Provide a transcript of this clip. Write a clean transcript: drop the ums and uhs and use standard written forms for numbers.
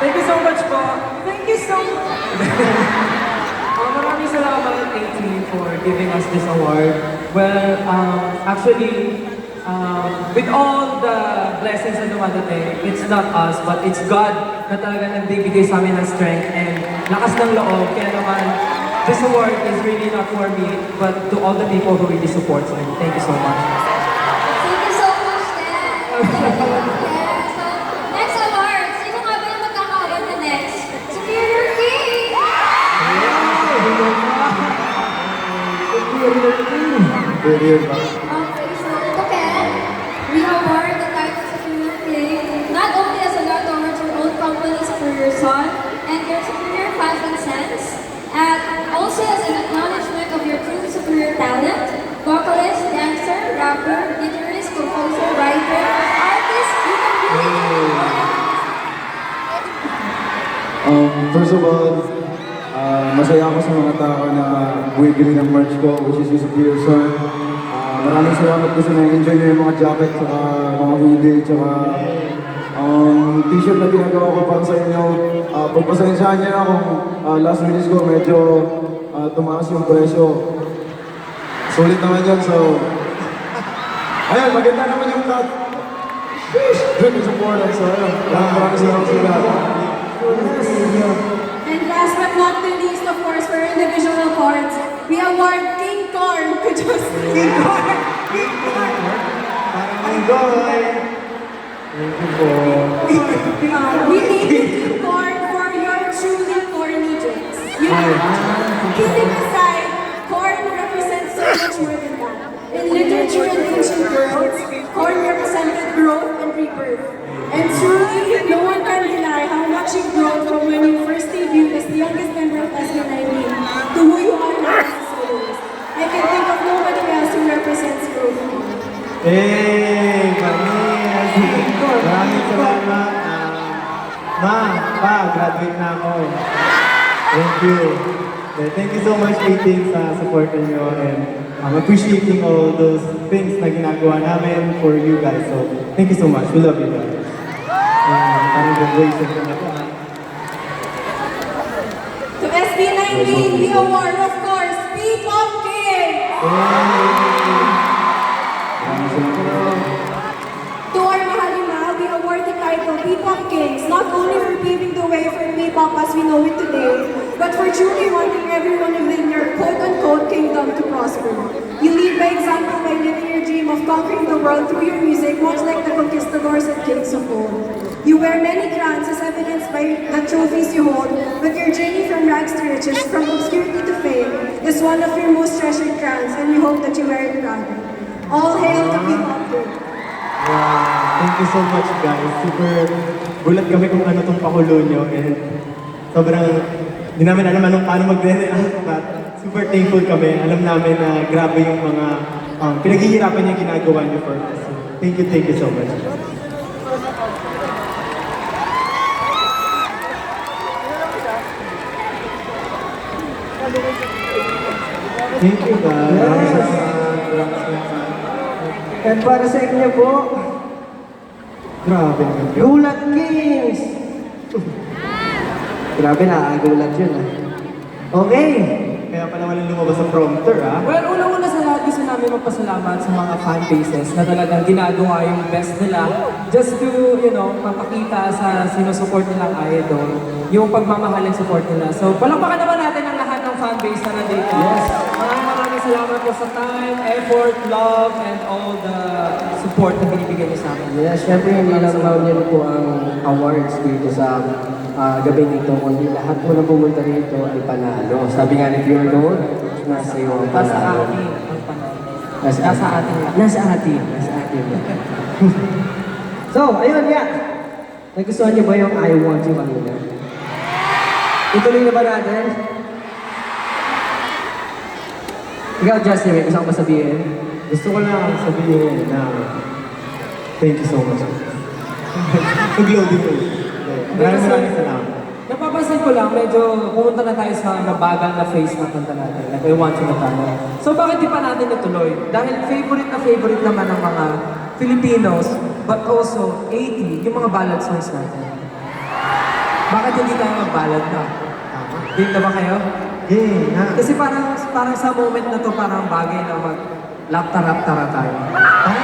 Thank you so much po. Thank you so much. Maraming salamat, AT, for giving us this award. Well, actually, with all the blessings na dumadating, it's not us, but it's God na talaga nagbibigay sa amin ng strength and lakas ng loob. Kaya naman, this award is really not for me, but to all the people who really support me. Thank you so much. Thank you so much, Dan. Yeah, so, next award. Sino nga ba yung magkaka-award na next? Superior King! Superior ba? Okay, so ito Ken, we award the title Superior King not only as a nod towards your own company, Superior Son, and your superior fashion sense, and also as an acknowledgement of your true superior talent, vocalist, dancer, rapper, guitarist, composer, writer, artist, human being, First of all, masaya ako sa mga tao na bumibili ng merch ko, which is yung Superior Son. Maraming salamat kasi na-enjoy nyo yung mga jacket, saka mga hoodie, saka t-shirt na ginagawa ko para sa inyo. Pagpasensyahan niyo na kung last release ko medyo tumaas yung presyo. Sulit naman yan, so... Ayun, maganda naman yung cut. Good is important, so ayun. Maraming salamat sa lahat. And last but not the least, of course, for individual parts, we award King Corn to just King Corn! King Corn! Ang goy! Thank you po. We named you King Corn for your truly corny jokes. You know, kidding aside, corn represents so much more than that. In literature and ancient worlds, corn represented growth and rebirth. And truly, no one can deny how much you've grown from when you first debuted as the youngest member of SB19 to who you are now as a soloist. I can think of nobody else who represents growth. Hey, kami! Maraming salamat. Ma, pa, graduate na ako. Thank you. Thank you so much, Meeting, sa support niyo and appreciating all those things na ginagawa namin for you guys. So, thank you so much. We love you guys. Parang graduation ko na po. To SB19, the award, of course, P-Pop King! To our Mahalima, we award the title P-Pop Kings, not only for paving the way for P-Pop as we know it today, but for truly wanting everyone within your quote-unquote kingdom to prosper. You lead by example by living your dream of conquering the world through your music, much like the conquistadors and kings of old. You wear many crowns as evidenced by the trophies you hold, but your journey from rags to riches, from obscurity to fame, is one of your most treasured crowns, and we hope that you wear it proudly. All hail to P-Pop King! Wow, thank you so much guys. Super gulat kami kung ano tong pakulo nyo and sobrang hindi namin alam anong paano magre-react but super thankful kami. Alam namin na grabe yung mga pinaghihirapan yung ginagawa nyo for us. So, thank you so much. Thank you guys. And para sa inyo po, Grabe naman yun. Gulat Kings! Grabe, nakakagulat yun ah. Okay. Kaya pala walang lumabas sa prompter Well, unang-una sa lahat, gusto namin magpasalamat sa mga fan bases na talagang ginagawa yung best nila just to, mapakita sa sinusupport nilang idol, yung pagmamahal and support nila. So, palakpakan naman natin ang lahat ng fan base na nandito. Yes. Maraming salamat po sa time, effort, love, and all the support na binibigyan niyo sa amin. Yes, syempre hindi lang naman yun po ang awards dito sa gabi nito, kundi lahat po na pumunta rito ay panalo. Sabi nga ni Pure Gold, nasa iyo ang Nasa panalo. atin ang panalo. Nasa atin lang. Nasa atin. Nasa atin. So, ayun nga. Nagustuhan niyo ba yung I Want You kanina? Ituloy na ba natin? Ikaw, Justin, may gusto ko ba sabihin? Gusto ko lang sabihin na thank you so much. Nag-loading ko. Maraming salamat. Napapansin ko lang, medyo pumunta na tayo sa mabagal na phase ng kanta natin. Like, I want you na tayo. So, bakit di pa natin natuloy? Dahil favorite naman ng mga Filipinos, but also 80, yung mga ballad songs natin. Bakit hindi tayo magbalad na? Tama. Game na ba kayo? Game na. Kasi parang sa moment na to, parang bagay na mag laptara tayo. Tara,